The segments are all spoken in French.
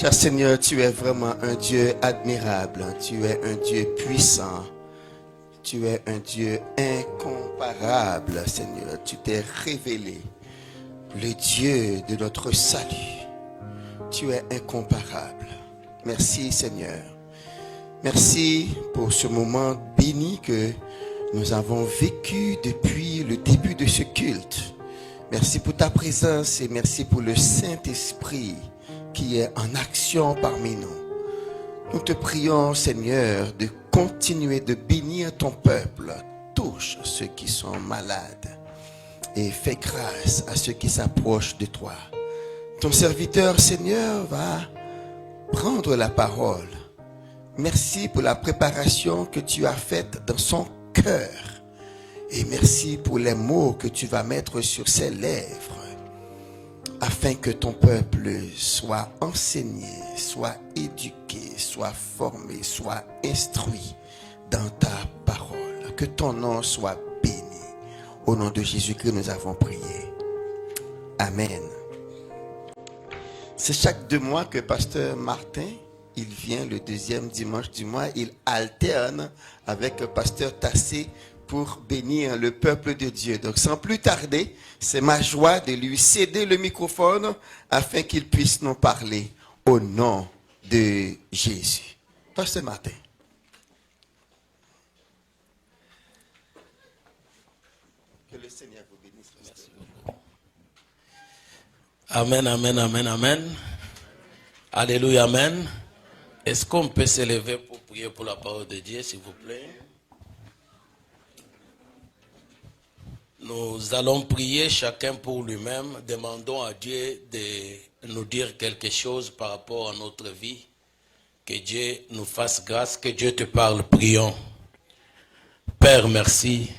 Cher Seigneur, tu es vraiment un Dieu admirable, tu es un Dieu puissant, tu es un Dieu incomparable, Seigneur. Tu t'es révélé, le Dieu de notre salut. Tu es incomparable. Merci, Seigneur. Merci pour ce moment béni que nous avons vécu depuis le début de ce culte. Merci pour ta présence et merci pour le Saint-Esprit qui est en action parmi nous. Nous te prions, Seigneur, de continuer de bénir ton peuple. Touche ceux qui sont malades et fais grâce à ceux qui s'approchent de toi. Ton serviteur, Seigneur, va prendre la parole. Merci pour la préparation que tu as faite dans son cœur. Et merci pour les mots que tu vas mettre sur ses lèvres, afin que ton peuple soit enseigné, soit éduqué, soit formé, soit instruit dans ta parole. Que ton nom soit béni. Au nom de Jésus-Christ, nous avons prié. Amen. C'est chaque 2 mois que Pasteur Martin, il vient le deuxième dimanche du mois, il alterne avec Pasteur Tassé pour bénir le peuple de Dieu. Donc sans plus tarder, c'est ma joie de lui céder le microphone afin qu'il puisse nous parler au nom de Jésus. Pasteur Martin. Que le Seigneur vous bénisse. Merci beaucoup. Amen, amen, amen, amen. Alléluia, amen. Est-ce qu'on peut se lever pour prier pour la parole de Dieu, s'il vous plaît? Nous allons prier chacun pour lui-même. Demandons à Dieu de nous dire quelque chose par rapport à notre vie. Que Dieu nous fasse grâce, que Dieu te parle. Prions. Père, merci.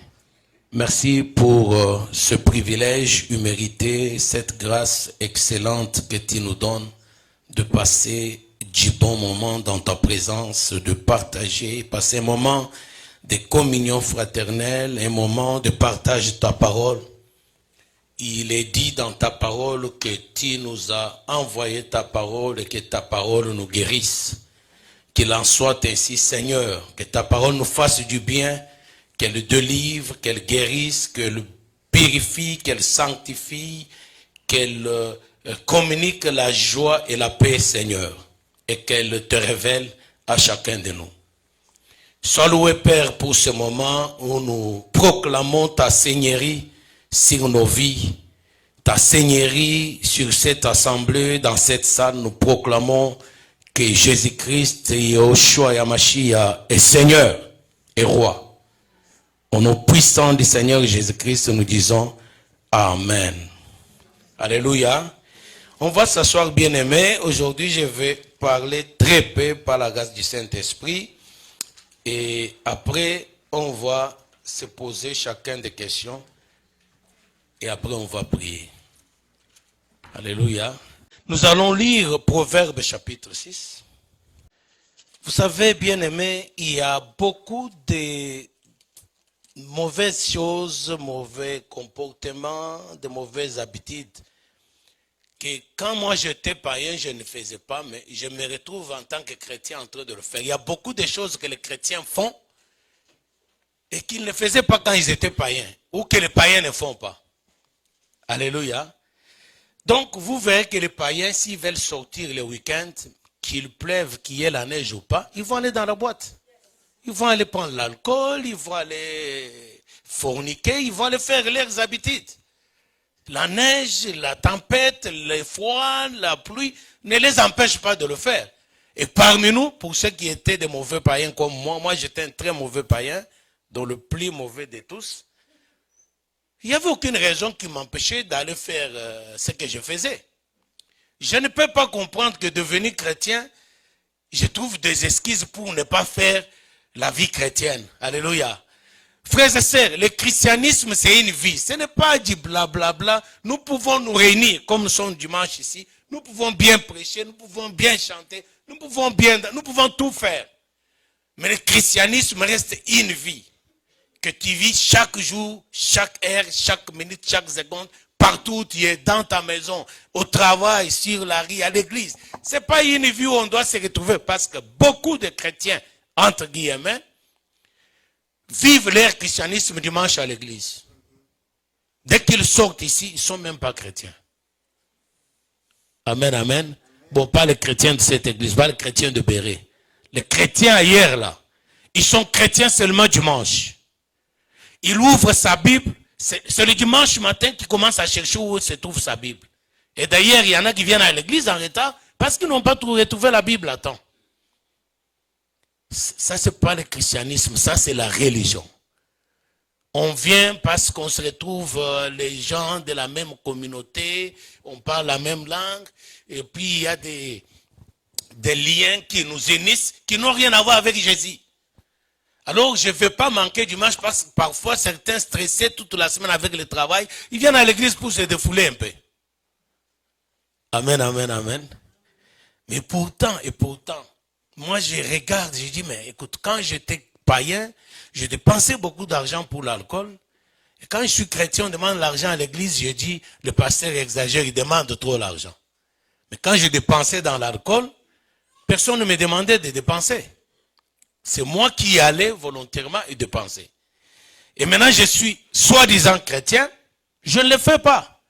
Merci pour ce privilège mérité, cette grâce excellente que tu nous donnes de passer du bon moment dans ta présence, de partager, passer un moment de communion fraternelle, un moment de partage de ta parole. Il est dit dans ta parole que tu nous as envoyé ta parole et que ta parole nous guérisse. Qu'il en soit ainsi, Seigneur, que ta parole nous fasse du bien, qu'elle délivre, qu'elle guérisse, qu'elle purifie, qu'elle sanctifie, qu'elle communique la joie et la paix, Seigneur, et qu'elle te révèle à chacun de nous. Sois loué, Père, pour ce moment où nous proclamons ta seigneurie sur nos vies, ta seigneurie sur cette assemblée, dans cette salle. Nous proclamons que Jésus-Christ, Yahushua Yamashia, est Seigneur et Roi. Au nom puissant du Seigneur Jésus-Christ, nous disons Amen. Alléluia. On va s'asseoir, bien-aimés. Aujourd'hui, je vais parler très peu par la grâce du Saint-Esprit. Et après, on va se poser chacun des questions. Et après, on va prier. Alléluia. Nous allons lire Proverbes chapitre 6. Vous savez, bien-aimés, il y a beaucoup de mauvaises choses, mauvais comportements, de mauvaises habitudes que quand moi j'étais païen, je ne faisais pas, mais je me retrouve en tant que chrétien en train de le faire. Il y a beaucoup de choses que les chrétiens font et qu'ils ne faisaient pas quand ils étaient païens, ou que les païens ne font pas. Alléluia. Donc vous verrez que les païens, s'ils veulent sortir le week-end, qu'il pleuve, qu'il y ait la neige ou pas, ils vont aller dans la boîte. Ils vont aller prendre l'alcool, ils vont aller forniquer, ils vont aller faire leurs habitudes. La neige, la tempête, le froid, la pluie ne les empêche pas de le faire. Et parmi nous, pour ceux qui étaient des mauvais païens comme moi j'étais un très mauvais païen, dont le plus mauvais de tous, il n'y avait aucune raison qui m'empêchait d'aller faire ce que je faisais. Je ne peux pas comprendre que devenir chrétien, je trouve des excuses pour ne pas faire la vie chrétienne. Alléluia. Frères et sœurs, le christianisme c'est une vie, ce n'est pas du blablabla. Nous pouvons nous réunir comme nous sommes dimanche ici, nous pouvons bien prêcher, nous pouvons bien chanter, nous pouvons tout faire. Mais le christianisme reste une vie que tu vis chaque jour, chaque heure, chaque minute, chaque seconde partout tu es, dans ta maison, au travail, sur la rue, à l'église. Ce n'est pas une vie où on doit se retrouver parce que beaucoup de chrétiens, entre guillemets, vivent leur christianisme dimanche à l'église. Dès qu'ils sortent ici, ils ne sont même pas chrétiens. Amen, amen. Bon, pas les chrétiens de cette église, pas les chrétiens de Béret. Les chrétiens ailleurs, là, ils sont chrétiens seulement dimanche. Il ouvre sa Bible, c'est le dimanche matin qu'il commence à chercher où se trouve sa Bible. Et d'ailleurs, il y en a qui viennent à l'église en retard parce qu'ils n'ont pas retrouvé la Bible à temps. Ça, ce n'est pas le christianisme, ça, c'est la religion. On vient parce qu'on se retrouve les gens de la même communauté, on parle la même langue, et puis il y a des liens qui nous unissent, qui n'ont rien à voir avec Jésus. Alors, je ne vais pas manquer dimanche parce que parfois, certains stressés toute la semaine avec le travail, ils viennent à l'église pour se défouler un peu. Amen, amen, amen. Mais pourtant, moi je regarde, je dis, mais écoute, quand j'étais païen, je dépensais beaucoup d'argent pour l'alcool. Et quand je suis chrétien, on demande l'argent à l'église, je dis, le pasteur exagère, il demande trop l'argent. Mais quand je dépensais dans l'alcool, personne ne me demandait de dépenser. C'est moi qui y allais volontairement et dépenser. Et maintenant, je suis soi-disant chrétien, je ne le fais pas.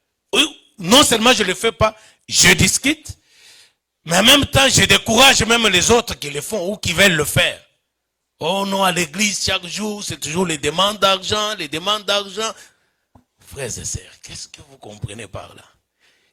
Non seulement je ne le fais pas, je discute, mais en même temps, je décourage même les autres qui le font ou qui veulent le faire. Oh non, à l'église, chaque jour, c'est toujours les demandes d'argent, les demandes d'argent. Frères et sœurs, qu'est-ce que vous comprenez par là?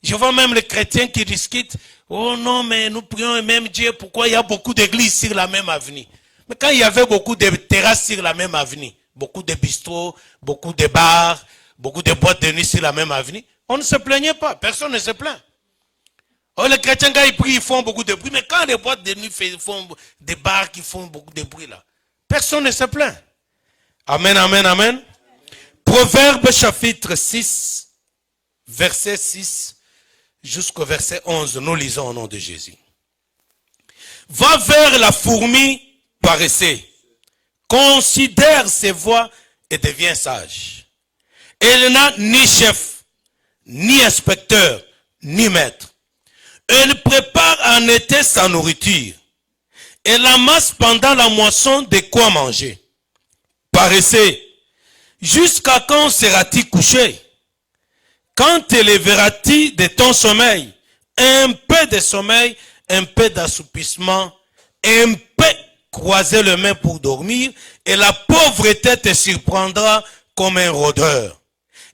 Je vois même les chrétiens qui discutent. Oh non, mais nous prions et même Dieu, pourquoi il y a beaucoup d'églises sur la même avenue? Mais quand il y avait beaucoup de terrasses sur la même avenue, beaucoup de bistrots, beaucoup de bars, beaucoup de boîtes de nuit sur la même avenue, on ne se plaignait pas, personne ne se plaint. Oh, les chrétiens, quand ils prient, ils font beaucoup de bruit, mais quand les boîtes de nuit font des bars qui font beaucoup de bruit là, personne ne se plaint. Amen, amen, amen. Proverbe chapitre 6, verset 6 jusqu'au verset 11, nous lisons au nom de Jésus. Va vers la fourmi paresseux, considère ses voies et devient sage. Elle n'a ni chef, ni inspecteur, ni maître. Elle prépare en été sa nourriture. Elle amasse pendant la moisson de quoi manger. Paresseux, jusqu'à quand seras-tu couché? Quand te lèveras-tu de ton sommeil? Un peu de sommeil, un peu d'assoupissement, un peu croiser les mains pour dormir, et la pauvreté te surprendra comme un rôdeur,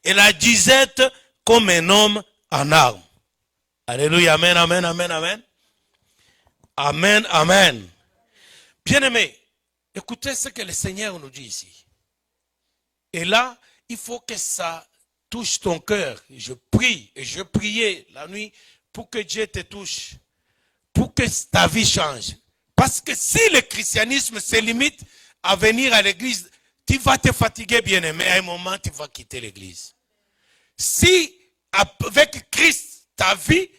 et la disette comme un homme en armes. Alléluia, amen, amen, amen, amen. Amen, amen. Bien-aimés, écoutez ce que le Seigneur nous dit ici. Et là, il faut que ça touche ton cœur. Je prie, et je priais la nuit pour que Dieu te touche, pour que ta vie change. Parce que si le christianisme se limite à venir à l'église, tu vas te fatiguer, bien-aimé. À un moment, tu vas quitter l'église. Si avec Christ, ta vie,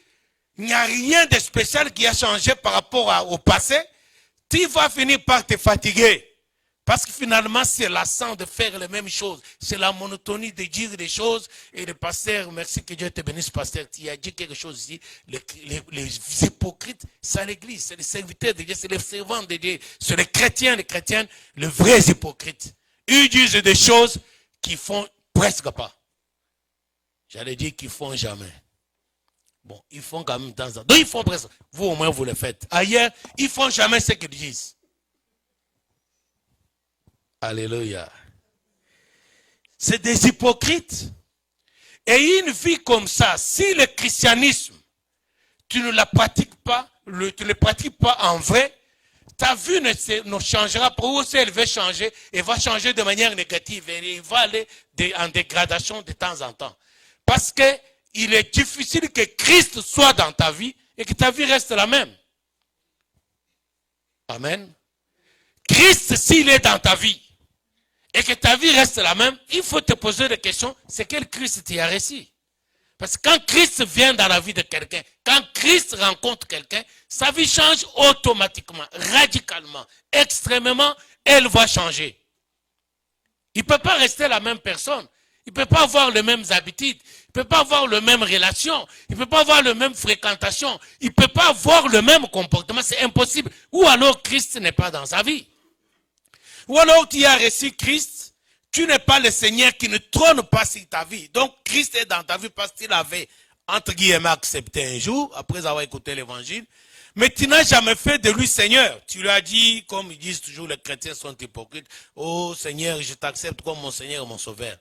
il n'y a rien de spécial qui a changé par rapport au passé, tu vas finir par te fatiguer. Parce que finalement, c'est lassant de faire les mêmes choses. C'est la monotonie de dire des choses. Et le pasteur, merci que Dieu te bénisse, pasteur, tu as dit quelque chose ici. Les hypocrites, c'est l'église, c'est les serviteurs de Dieu, c'est les servants de Dieu, c'est les chrétiennes, les vrais hypocrites. Ils disent des choses qu'ils font presque pas. J'allais dire qu'ils font jamais. Bon, ils font quand même de temps en temps. Donc ils font presque. Vous au moins vous le faites. Ailleurs, ils font jamais ce qu'ils disent. Alléluia. C'est des hypocrites. Et une vie comme ça, si le christianisme, tu ne la pratiques pas, tu ne le pratiques pas en vrai, ta vie ne changera pas. Ou si elle veut changer, elle va changer de manière négative. Et elle va aller en dégradation de temps en temps. Parce qu'il est difficile que Christ soit dans ta vie et que ta vie reste la même. Amen. Christ, s'il est dans ta vie, et que ta vie reste la même, il faut te poser des questions. C'est quel Christ tu as reçu? Parce que quand Christ vient dans la vie de quelqu'un, quand Christ rencontre quelqu'un, sa vie change automatiquement, radicalement, extrêmement, elle va changer. Il ne peut pas rester la même personne. Il ne peut pas avoir les mêmes habitudes. Il ne peut pas avoir les mêmes relations. Il ne peut pas avoir les mêmes fréquentations. Il ne peut pas avoir le même comportement. C'est impossible. Ou alors Christ n'est pas dans sa vie. Ou alors tu as reçu Christ. Tu n'es pas le Seigneur qui ne trône pas sur ta vie. Donc Christ est dans ta vie parce qu'il avait, entre guillemets, accepté un jour, après avoir écouté l'évangile. Mais tu n'as jamais fait de lui Seigneur. Tu lui as dit, comme ils disent toujours, les chrétiens sont hypocrites. Oh Seigneur, je t'accepte comme mon Seigneur et mon Sauveur.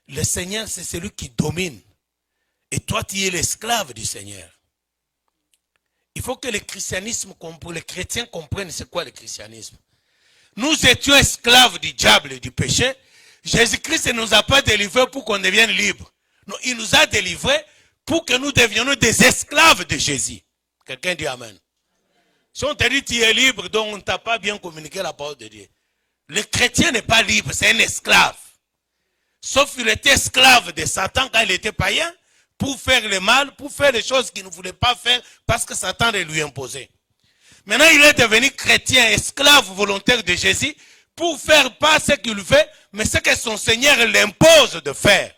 Le Seigneur, c'est celui qui domine. Et toi, tu es l'esclave du Seigneur. Il faut que le christianisme, les chrétiens comprennent c'est quoi le christianisme. Nous étions esclaves du diable et du péché. Jésus-Christ ne nous a pas délivrés pour qu'on devienne libres. Non, il nous a délivrés pour que nous devenions des esclaves de Jésus. Quelqu'un dit Amen. Si on te dit tu es libre, donc on ne t'a pas bien communiqué la parole de Dieu. Le chrétien n'est pas libre, c'est un esclave. Sauf qu'il était esclave de Satan quand il était païen, pour faire le mal, pour faire les choses qu'il ne voulait pas faire, parce que Satan les lui imposait. Maintenant, il est devenu chrétien, esclave volontaire de Jésus, pour faire pas ce qu'il fait, mais ce que son Seigneur l'impose de faire.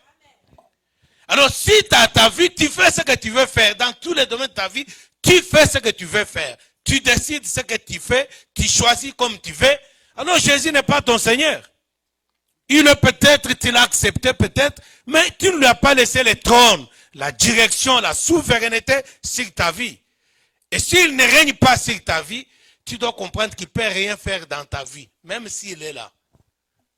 Alors, si tu as ta vie, tu fais ce que tu veux faire. Dans tous les domaines de ta vie, tu fais ce que tu veux faire. Tu décides ce que tu fais, tu choisis comme tu veux. Alors, Jésus n'est pas ton Seigneur. Il est peut-être, tu l'as accepté peut-être, mais tu ne lui as pas laissé le trône, la direction, la souveraineté sur ta vie. Et s'il ne règne pas sur ta vie, tu dois comprendre qu'il ne peut rien faire dans ta vie, même s'il est là.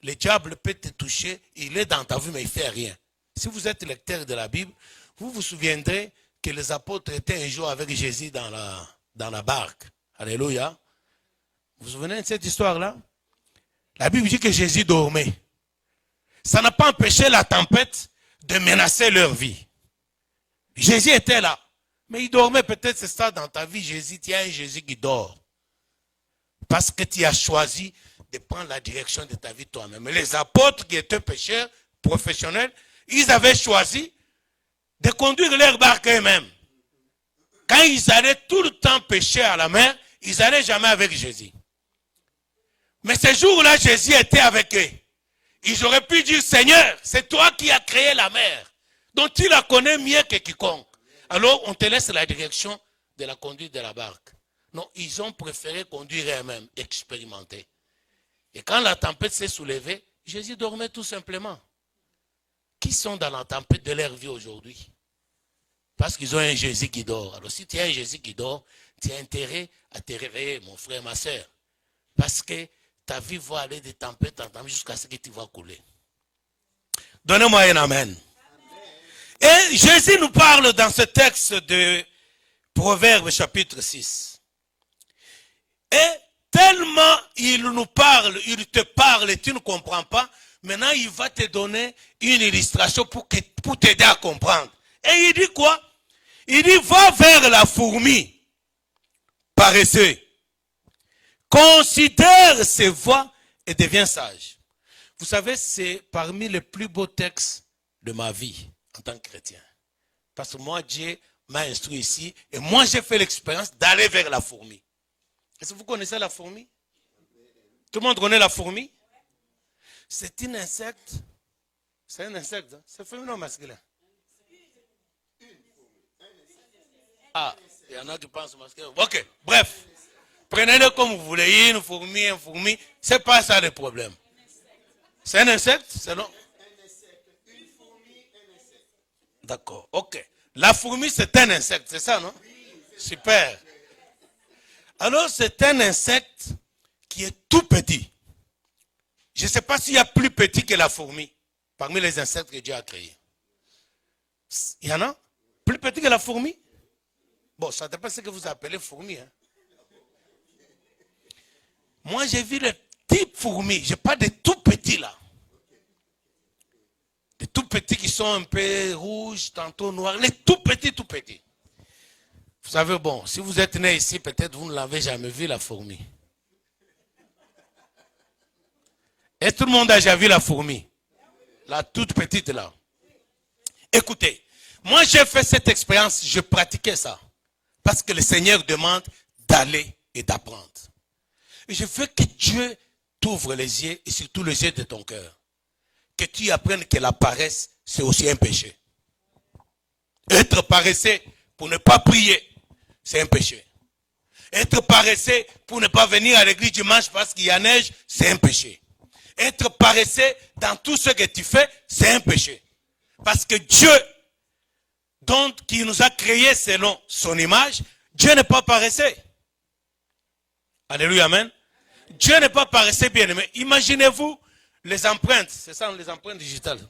Le diable peut te toucher, il est dans ta vie, mais il ne fait rien. Si vous êtes lecteur de la Bible, vous vous souviendrez que les apôtres étaient un jour avec Jésus dans la barque. Alléluia. Vous vous souvenez de cette histoire-là? La Bible dit que Jésus dormait. Ça n'a pas empêché la tempête de menacer leur vie. Jésus était là. Mais il dormait, peut-être c'est ça dans ta vie, Jésus. Tu as un Jésus qui dort. Parce que tu as choisi de prendre la direction de ta vie toi-même. Mais les apôtres qui étaient pécheurs, professionnels, ils avaient choisi de conduire leur barque eux-mêmes. Quand ils allaient tout le temps pêcher à la mer, ils n'allaient jamais avec Jésus. Mais ce jour-là, Jésus était avec eux. Ils auraient pu dire, Seigneur, c'est toi qui as créé la mer, dont tu la connais mieux que quiconque. Alors, on te laisse la direction de la conduite de la barque. Non, ils ont préféré conduire eux-mêmes, expérimenter. Et quand la tempête s'est soulevée, Jésus dormait tout simplement. Qui sont dans la tempête de leur vie aujourd'hui? Parce qu'ils ont un Jésus qui dort. Alors, si tu as un Jésus qui dort, tu as intérêt à te réveiller, mon frère, ma soeur. Parce que ta vie va aller de tempête en tempête jusqu'à ce que tu vas couler. Donnez-moi un amen. Et Jésus nous parle dans ce texte de Proverbes chapitre 6. Et tellement il nous parle, il te parle et tu ne comprends pas, maintenant il va te donner une illustration pour t'aider à comprendre. Et il dit quoi? Il dit, va vers la fourmi, paresseux. Considère ses voies et deviens sage. Vous savez, c'est parmi les plus beaux textes de ma vie en tant que chrétien. Parce que moi, Dieu m'a instruit ici et moi, j'ai fait l'expérience d'aller vers la fourmi. Est-ce que vous connaissez la fourmi? Tout le monde connaît la fourmi? C'est un insecte. C'est un insecte. Hein? C'est féminin ou masculin? Ah, il y en a qui pensent masculin. Ok, bref. Prenez-le comme vous voulez, une fourmi, un fourmi. C'est pas ça le problème. C'est un insecte, c'est non? D'accord, ok. La fourmi, c'est un insecte, c'est ça, non? Super. Alors, c'est un insecte qui est tout petit. Je ne sais pas s'il y a plus petit que la fourmi parmi les insectes que Dieu a créés. Il y en a? Plus petit que la fourmi? Bon, ça dépend de ce que vous appelez fourmi. Hein? Moi, j'ai vu le type fourmi. Je parle des tout petits là. Des tout petits qui sont un peu rouges, tantôt noirs. Les tout petits, tout petits. Vous savez, bon, si vous êtes né ici, peut-être vous ne l'avez jamais vu, la fourmi. Et tout le monde a déjà vu la fourmi. La toute petite là. Écoutez, moi j'ai fait cette expérience, je pratiquais ça. Parce que le Seigneur demande d'aller et d'apprendre. Et je veux que Dieu t'ouvre les yeux et surtout les yeux de ton cœur. Que tu apprennes que la paresse c'est aussi un péché. Être paresseux pour ne pas prier, c'est un péché. Être paresseux pour ne pas venir à l'église dimanche parce qu'il y a neige, c'est un péché. Être paresseux dans tout ce que tu fais, c'est un péché. Parce que Dieu, qui nous a créés selon son image, Dieu n'est pas paresseux. Alléluia, amen. Dieu n'est pas paresseux, bien aimé. Imaginez-vous les empreintes, c'est ça les empreintes digitales.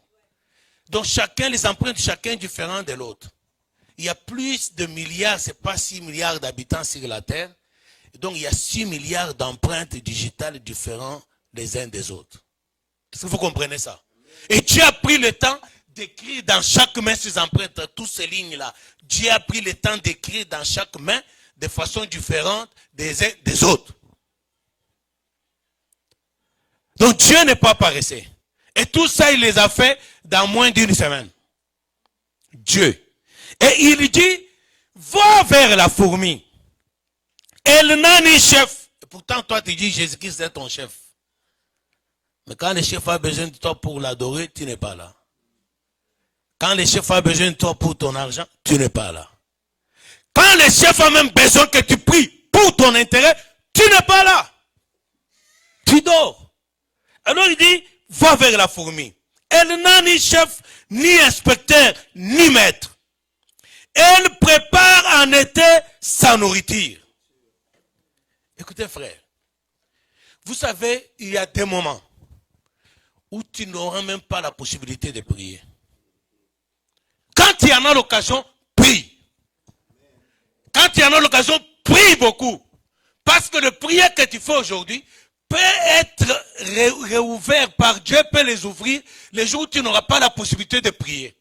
Donc les empreintes, chacun différent de l'autre. Il y a plus de milliards, c'est pas 6 milliards d'habitants sur la Terre. Donc il y a 6 milliards d'empreintes digitales différentes les uns des autres. Est-ce que vous comprenez ça? Et Dieu a pris le temps d'écrire dans chaque main ces empreintes, toutes ces lignes-là. Dieu a pris le temps d'écrire dans chaque main de façon différente des uns des autres. Donc Dieu n'est pas paresseux. Et tout ça, il les a fait dans moins d'une semaine. Dieu. Et il dit, va vers la fourmi. Elle n'a ni chef. Et pourtant, toi, tu dis, Jésus-Christ est ton chef. Mais quand le chef a besoin de toi pour l'adorer, tu n'es pas là. Quand le chef a besoin de toi pour ton argent, tu n'es pas là. Quand le chef a même besoin que tu pries pour ton intérêt, tu n'es pas là. Tu dors. Alors il dit, va vers la fourmi. Elle n'a ni chef, ni inspecteur, ni maître. Elle prépare en été sa nourriture. Écoutez frère, vous savez, il y a des moments où tu n'auras même pas la possibilité de prier. Quand tu en as l'occasion, prie. Quand tu en as l'occasion, prie beaucoup. Parce que le prière que tu fais aujourd'hui peut être réouvert par Dieu, peut les ouvrir les jours où tu n'auras pas la possibilité de prier.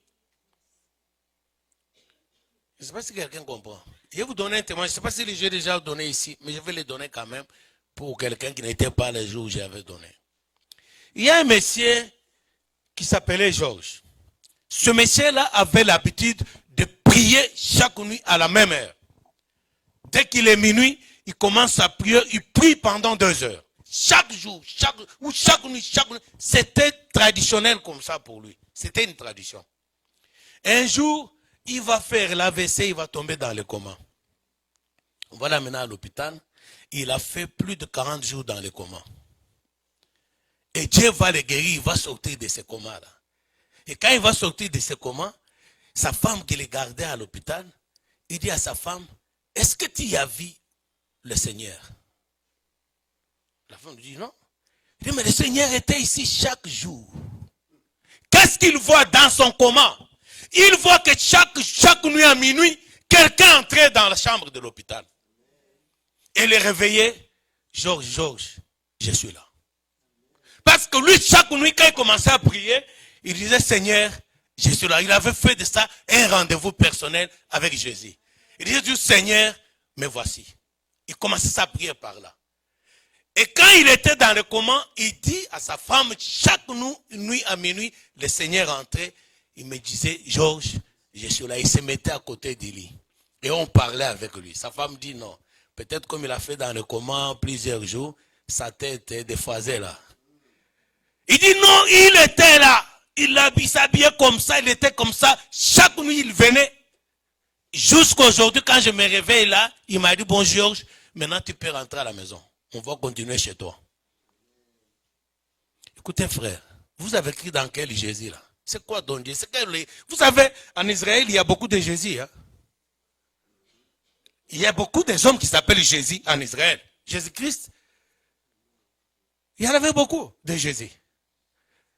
Je ne sais pas si quelqu'un comprend. Je vais vous donner un témoin. Je ne sais pas si j'ai déjà donné ici, mais je vais le donner quand même pour quelqu'un qui n'était pas le jour où j'avais donné. Il y a un monsieur qui s'appelait Georges. Ce monsieur-là avait l'habitude de prier chaque nuit à la même heure. Dès qu'il est minuit, il commence à prier, il prie pendant 2 heures. Chaque jour, chaque nuit, c'était traditionnel comme ça pour lui. C'était une tradition. Un jour, il va faire l'AVC, il va tomber dans le coma. On va l'amener à l'hôpital. Il a fait plus de 40 jours dans le coma. Et Dieu va le guérir, il va sortir de ce coma-là. Et quand il va sortir de ce coma, sa femme qui le gardait à l'hôpital, il dit à sa femme, est-ce que tu as vu le Seigneur? La femme lui dit non. Il dit, mais le Seigneur était ici chaque jour. Qu'est-ce qu'il voit dans son coma? Il voit que chaque nuit à minuit, quelqu'un entrait dans la chambre de l'hôpital. Et le réveillait, Georges, je suis là. Parce que lui, chaque nuit, quand il commençait à prier, il disait, Seigneur, je suis là. Il avait fait de ça un rendez-vous personnel avec Jésus. Il disait, Seigneur, me voici. Il commençait sa prière par là. Et quand il était dans le coma, il dit à sa femme, chaque nuit à minuit, le Seigneur entrait. Il me disait, Georges, je suis là. Il se mettait à côté du lit. Et on parlait avec lui. Sa femme dit non. Peut-être comme il a fait dans le coma plusieurs jours, sa tête est déphasée là. Il dit non, il était là. Il s'habillait comme ça, il était comme ça. Chaque nuit, il venait. Jusqu'aujourd'hui, quand je me réveille là, il m'a dit, bon Georges, maintenant tu peux rentrer à la maison. On va continuer chez toi. Écoutez frère, vous avez écrit dans quel Jésus là? C'est quoi donc Dieu? Vous savez, en Israël, il y a beaucoup de Jésus. Hein? Il y a beaucoup des hommes qui s'appellent Jésus en Israël. Jésus-Christ, il y en avait beaucoup de Jésus.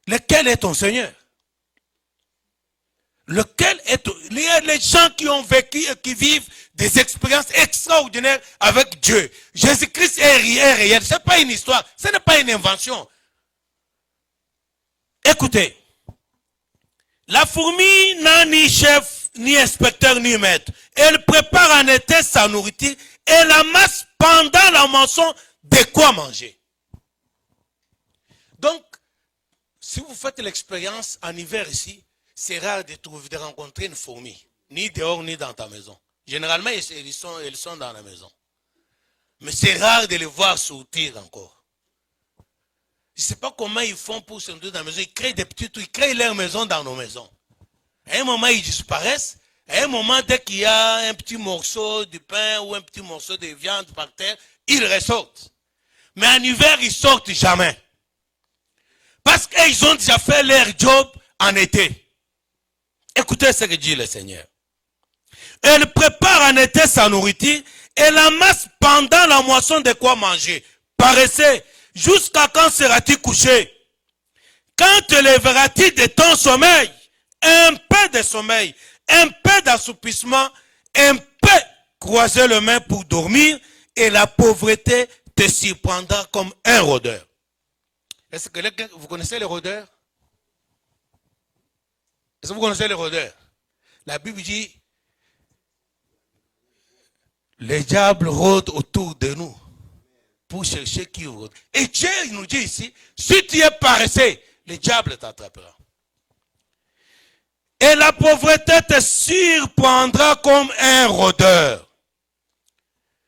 Lequel est ton Seigneur? Lequel est les gens qui ont vécu et qui vivent des expériences extraordinaires avec Dieu. Jésus-Christ est réel. Ce n'est pas une histoire. Ce n'est pas une invention. Écoutez. La fourmi n'a ni chef, ni inspecteur, ni maître. Elle prépare en été sa nourriture et l'amasse pendant la moisson de quoi manger. Donc, si vous faites l'expérience en hiver ici, c'est rare de rencontrer une fourmi, ni dehors, ni dans ta maison. Généralement, elles sont dans la maison. Mais c'est rare de les voir sortir encore. Je ne sais pas comment ils font pour sortir dans la maison. Ils créent des petits trucs, ils créent leur maison dans nos maisons. À un moment, ils disparaissent. À un moment, dès qu'il y a un petit morceau de pain ou un petit morceau de viande par terre, ils ressortent. Mais en hiver, ils sortent jamais. Parce qu'ils ont déjà fait leur job en été. Écoutez ce que dit le Seigneur. Elle prépare en été sa nourriture et l'amasse pendant la moisson de quoi manger. Paressez, jusqu'à quand seras-tu couché? Quand te lèveras-tu de ton sommeil? Un peu de sommeil, un peu d'assoupissement, un peu croiser les mains pour dormir et la pauvreté te surprendra comme un rôdeur. Est-ce que vous connaissez les rôdeurs? Est-ce que vous connaissez les rôdeurs? La Bible dit, les diables rôdent autour de nous pour chercher qui rôde. Et Dieu nous dit ici, si tu es paresseux, le diable t'attrapera. Et la pauvreté te surprendra comme un rôdeur.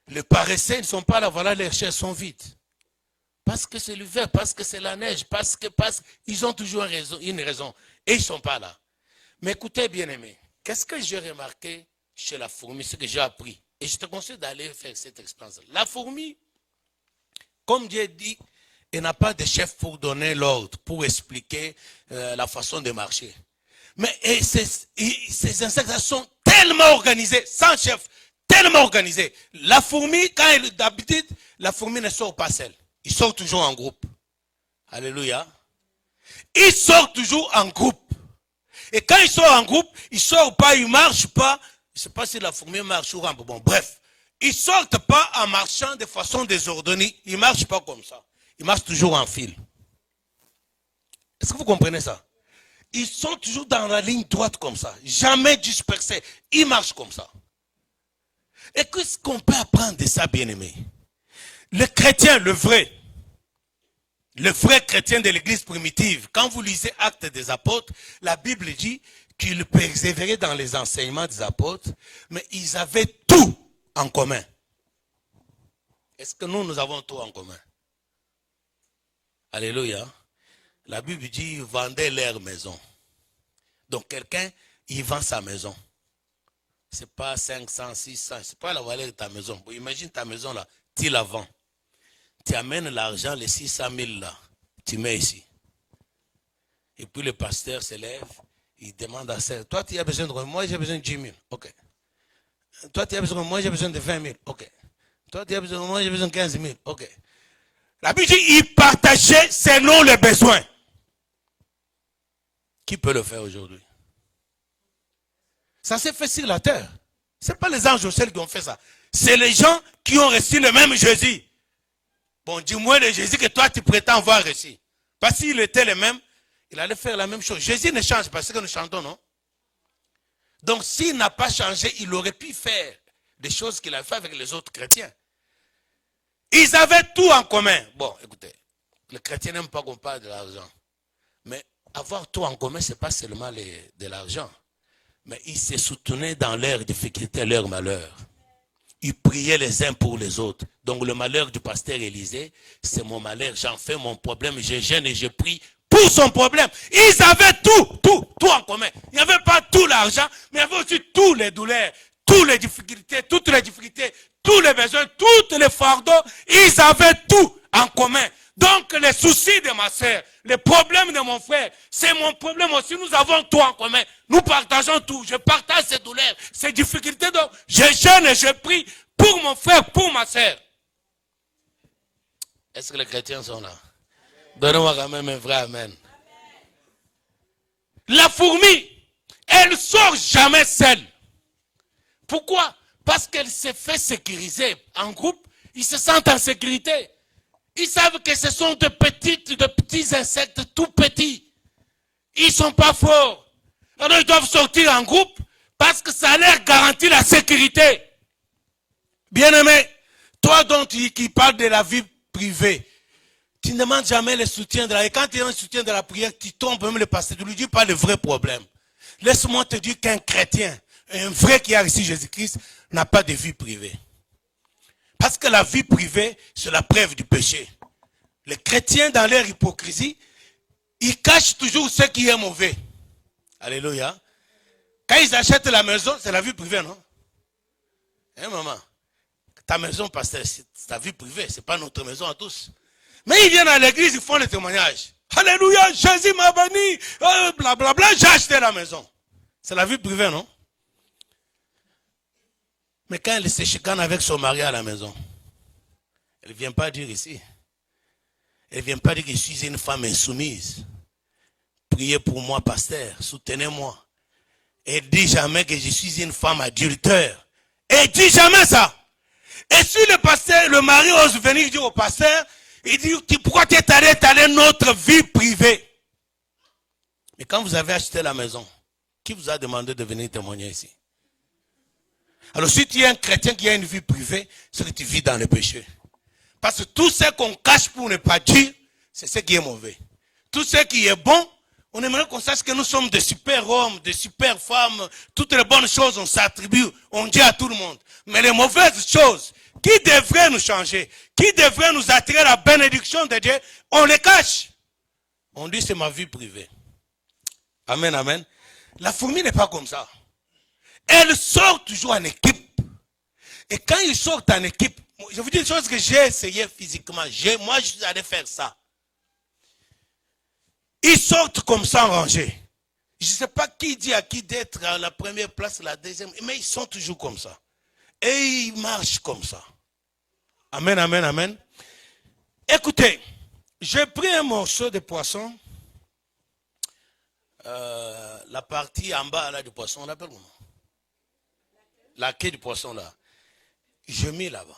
Les paresseux ne sont pas là, voilà, les chaises sont vides. Parce que c'est l'hiver, parce que c'est la neige, parce qu'ils ont toujours une raison. Et ils ne sont pas là. Mais écoutez, bien-aimés, qu'est-ce que j'ai remarqué chez la fourmi, ce que j'ai appris? Et je te conseille d'aller faire cette expérience. La fourmi, comme Dieu dit, elle n'a pas de chef pour donner l'ordre, pour expliquer la façon de marcher. Mais ces insectes sont tellement organisés, sans chef, tellement organisés. La fourmi, quand elle d'habitude, la fourmi ne sort pas seule. Il sort toujours en groupe. Alléluia. Il sort toujours en groupe. Et quand il sort en groupe, il ne sort pas, il ne marche pas. Je ne sais pas si la fourmi marche ou un peu. Bon, bref. Ils ne sortent pas en marchant de façon désordonnée. Ils ne marchent pas comme ça. Ils marchent toujours en file. Est-ce que vous comprenez ça? Ils sont toujours dans la ligne droite comme ça. Jamais dispersés. Ils marchent comme ça. Et qu'est-ce qu'on peut apprendre de ça, bien-aimé? Le chrétien, le vrai chrétien de l'église primitive, quand vous lisez Actes des apôtres, la Bible dit qu'ils persévéraient dans les enseignements des apôtres, mais ils avaient tout en commun. Est-ce que nous avons tout en commun? Alléluia. La Bible dit qu'ils vendaient leur maison. Donc quelqu'un, il vend sa maison. Ce n'est pas 500, 600, ce n'est pas la valeur de ta maison. Bon, imagine ta maison là, tu la vends. Tu amènes l'argent, les 600 000 là, tu mets ici. Et puis le pasteur se lève, il demande à ça. Toi, tu as besoin de quoi? Moi, j'ai besoin de 10 000. Ok. Toi, tu as besoin de moi, j'ai besoin de 20 000. Ok. Toi, tu as besoin de moi, j'ai besoin de 15 000. Ok. La Bible dit, il partageait selon les besoins. Qui peut le faire aujourd'hui? Ça s'est fait sur la terre. Ce n'est pas les anges au ciel qui ont fait ça. C'est les gens qui ont reçu le même Jésus. Bon, dis-moi le Jésus que toi tu prétends avoir reçu. Parce qu'il était le même, il allait faire la même chose. Jésus ne change pas, c'est ce que nous chantons, non? Donc s'il n'a pas changé, il aurait pu faire des choses qu'il a fait avec les autres chrétiens. Ils avaient tout en commun. Bon, écoutez, les chrétiens n'aiment pas qu'on parle de l'argent. Mais avoir tout en commun, ce n'est pas seulement de l'argent. Mais ils se soutenaient dans leurs difficultés, leurs malheurs. Ils priaient les uns pour les autres. Donc le malheur du pasteur Élisée, c'est mon malheur. J'en fais mon problème. Je gêne et je prie pour son problème. Ils avaient tout en commun. Il n'y avait pas tout l'argent, mais il y avait aussi tous les douleurs, toutes les difficultés, tous les besoins, tous les fardeaux. Ils avaient tout en commun. Donc les soucis de ma soeur, les problèmes de mon frère, c'est mon problème aussi. Nous avons tout en commun. Nous partageons tout. Je partage ces douleurs, ces difficultés. Donc je gêne et je prie pour mon frère, pour ma soeur. Est-ce que les chrétiens sont là? Donnez-moi quand même un vrai amen. La fourmi, elle ne sort jamais seule. Pourquoi? Parce qu'elle s'est fait sécuriser. En groupe, ils se sentent en sécurité. Ils savent que ce sont de petits insectes tout petits. Ils ne sont pas forts. Alors ils doivent sortir en groupe parce que ça leur garantit la sécurité. Bien-aimé, toi donc qui parles de la vie privée, tu ne demandes jamais le soutien de la... Et quand tu as un soutien de la prière, tu tombes même le pasteur, tu ne lui dis pas le vrai problème. Laisse-moi te dire qu'un chrétien, un vrai qui a reçu Jésus-Christ, n'a pas de vie privée. Parce que la vie privée, c'est la preuve du péché. Les chrétiens, dans leur hypocrisie, ils cachent toujours ce qui est mauvais. Alléluia. Quand ils achètent la maison, c'est la vie privée, non? Hein, maman? Ta maison, pasteur, c'est ta vie privée, ce n'est pas notre maison à tous. Mais ils viennent à l'église, ils font les témoignages. Alléluia, Jésus m'a béni, blablabla, j'ai acheté la maison. C'est la vie privée, non? Mais quand elle se chicane avec son mari à la maison, elle ne vient pas dire ici. Elle ne vient pas dire que je suis une femme insoumise. Priez pour moi, pasteur, soutenez-moi. Elle ne dit jamais que je suis une femme adultère. Elle ne dit jamais ça. Et si le pasteur, le mari ose venir dire au pasteur, il dit, pourquoi tu es allé étaler notre vie privée? Mais quand vous avez acheté la maison, qui vous a demandé de venir témoigner ici? Alors si tu es un chrétien qui a une vie privée, c'est que tu vis dans le péché. Parce que tout ce qu'on cache pour ne pas dire, c'est ce qui est mauvais. Tout ce qui est bon, on aimerait qu'on sache que nous sommes des super hommes, des super femmes. Toutes les bonnes choses, on s'attribue, on dit à tout le monde. Mais les mauvaises choses, qui devraient nous changer, qui devraient nous attirer la bénédiction de Dieu, on les cache. On dit c'est ma vie privée. Amen, amen. La fourmi n'est pas comme ça. Elle sort toujours en équipe. Et quand ils sortent en équipe, je vous dis une chose que j'ai essayé physiquement. Moi, je suis allé faire ça. Ils sortent comme ça en rangée. Je ne sais pas qui dit à qui d'être à la première place, la deuxième, mais ils sont toujours comme ça. Et ils marchent comme ça. Amen, amen, amen. Écoutez, j'ai pris un morceau de poisson. La partie en bas là, du poisson, on l'appelle comment? La queue du poisson là. Je mets là-bas.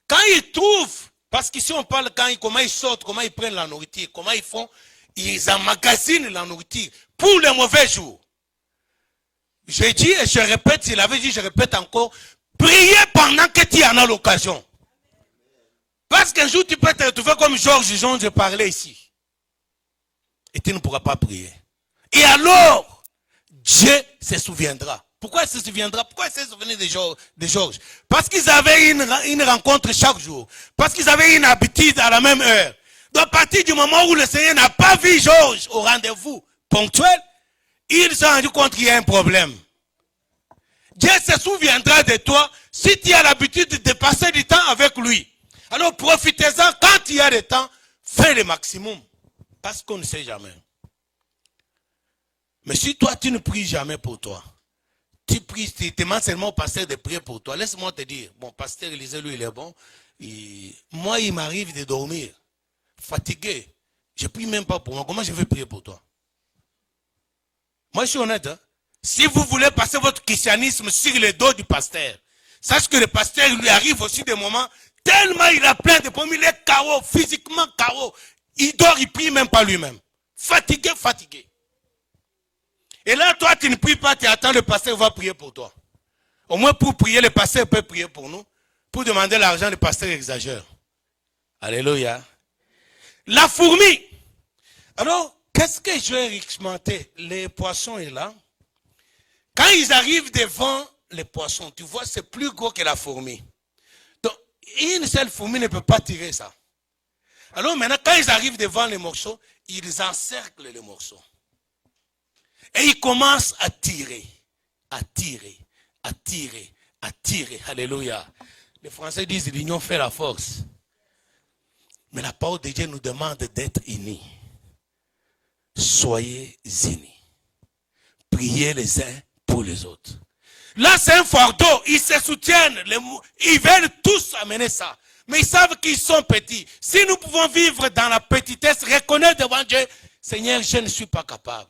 Quand ils trouvent, parce qu'ici on parle comment ils sortent, comment ils prennent la nourriture, comment ils font, ils emmagasinent la nourriture pour les mauvais jours. J'ai dit et je répète, s'il avait dit, je répète encore, priez pendant que tu en as l'occasion. Parce qu'un jour tu peux te retrouver comme Georges Jean, je parlais ici. Et tu ne pourras pas prier. Et alors, Dieu se souviendra. Pourquoi il se souviendra? Pourquoi il s'est souvenu de Georges? Parce qu'ils avaient une rencontre chaque jour. Parce qu'ils avaient une habitude à la même heure. Donc à partir du moment où le Seigneur n'a pas vu Georges au rendez-vous ponctuel, il s'est rendu compte qu'il y a un problème. Dieu se souviendra de toi si tu as l'habitude de passer du temps avec lui. Alors profitez-en quand il y a le temps, fais le maximum. Parce qu'on ne sait jamais. Mais si toi tu ne pries jamais pour toi, tu pries, tu demandes seulement au pasteur de prier pour toi. Laisse-moi te dire, bon, pasteur Élisée, lui, il est bon. Moi, il m'arrive de dormir, fatigué. Je ne prie même pas pour moi. Comment je vais prier pour toi? Moi, je suis honnête. Hein? Si vous voulez passer votre christianisme sur le dos du pasteur, sache que le pasteur lui arrive aussi des moments, tellement il a plein de problèmes, il est KO, physiquement KO. Il dort, il ne prie même pas lui-même. Fatigué, fatigué. Et là, toi, tu ne pries pas, tu attends, le pasteur va prier pour toi. Au moins, pour prier, le pasteur peut prier pour nous. Pour demander l'argent, le pasteur exagère. Alléluia. La fourmi. Alors, qu'est-ce que je vais expérimenter? Les poissons est là. Quand ils arrivent devant les poissons, tu vois, c'est plus gros que la fourmi. Donc, une seule fourmi ne peut pas tirer ça. Alors maintenant, quand ils arrivent devant les morceaux, ils encerclent les morceaux. Et ils commencent à tirer, à tirer, à tirer, à tirer. Alléluia. Les Français disent l'union fait la force. Mais la parole de Dieu nous demande d'être unis. Soyez unis. Priez les uns pour les autres. Là, c'est un fardeau. Ils se soutiennent. Ils veulent tous amener ça. Mais ils savent qu'ils sont petits. Si nous pouvons vivre dans la petitesse, reconnaître devant Dieu, Seigneur, je ne suis pas capable.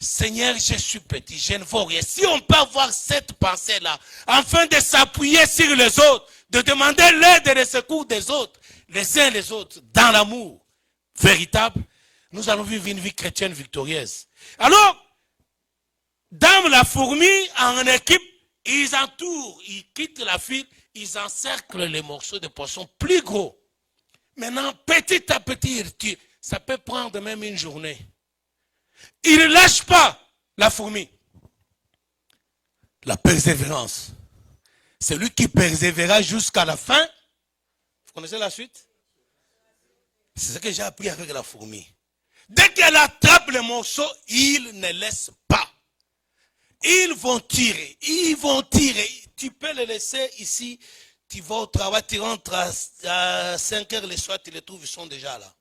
Seigneur, je suis petit, je ne vaux rien. Si on peut avoir cette pensée-là, afin de s'appuyer sur les autres, de demander l'aide et le secours des autres, les uns les autres, dans l'amour véritable, nous allons vivre une vie chrétienne victorieuse. Alors, dans la fourmi, en équipe, ils entourent, ils quittent la file, ils encerclent les morceaux de poisson plus gros. Maintenant, petit à petit, ils tirent. Ça peut prendre même une journée. Il ne lâche pas la fourmi. La persévérance. Celui qui persévérera jusqu'à la fin. Vous connaissez la suite? C'est ce que j'ai appris avec la fourmi. Dès qu'elle attrape le morceau, il ne laisse pas. Ils vont tirer. Ils vont tirer. Tu peux les laisser ici. Tu vas au travail, tu rentres à 5 heures le soir, tu les trouves, ils sont déjà là.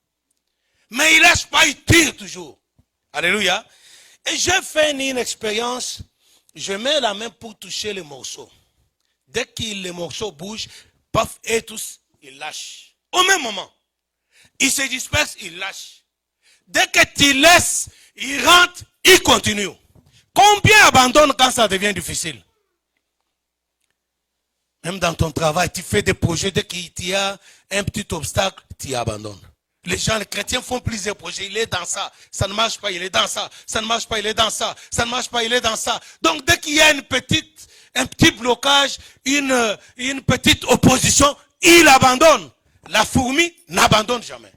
Mais ils ne lâchent pas, ils tirent toujours. Alléluia. Et j'ai fait une expérience. Je mets la main pour toucher les morceaux. Dès que les morceaux bougent, paf, et tous, ils lâchent. Au même moment. Ils se dispersent, ils lâchent. Dès que tu laisses, ils rentrent, ils continuent. Combien abandonnent quand ça devient difficile? Même dans ton travail, tu fais des projets, dès qu'il y a un petit obstacle, tu abandonnes. Les gens, les chrétiens font plusieurs projets. Il est dans ça, ça ne marche pas, il est dans ça, ça ne marche pas, il est dans ça, ça ne marche pas, il est dans ça. Donc dès qu'il y a un petit blocage, une petite opposition, il abandonne. La fourmi n'abandonne jamais.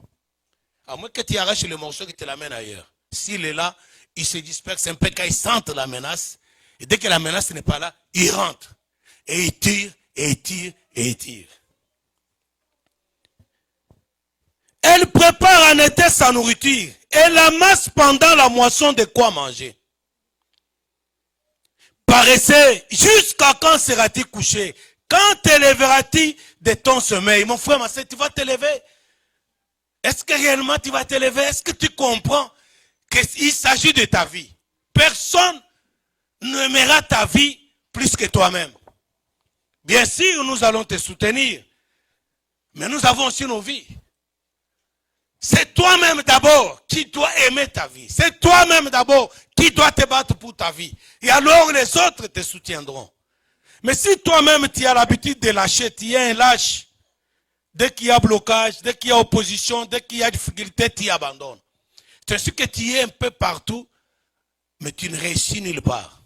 À moins que tu arraches le morceau et que tu l'amènes ailleurs. S'il est là, il se disperse un peu quand il sent la menace. Et dès que la menace n'est pas là, il rentre. Et il tire, et il tire, et il tire. Elle prépare en été sa nourriture. Elle amasse pendant la moisson de quoi manger. Paresseux, jusqu'à quand seras-tu couché? Quand te lèveras-tu de ton sommeil? Mon frère, ma soeur, tu vas te lever? Est-ce que réellement tu vas te lever? Est-ce que tu comprends qu'il s'agit de ta vie? Personne n'aimera ta vie plus que toi-même. Bien sûr, nous allons te soutenir. Mais nous avons aussi nos vies. C'est toi-même d'abord qui dois aimer ta vie. C'est toi-même d'abord qui dois te battre pour ta vie. Et alors les autres te soutiendront. Mais si toi-même tu as l'habitude de lâcher, tu es un lâche. Dès qu'il y a blocage, dès qu'il y a opposition, dès qu'il y a difficulté, tu abandonnes. C'est sûr que tu es un peu partout, mais tu ne réussis nulle part.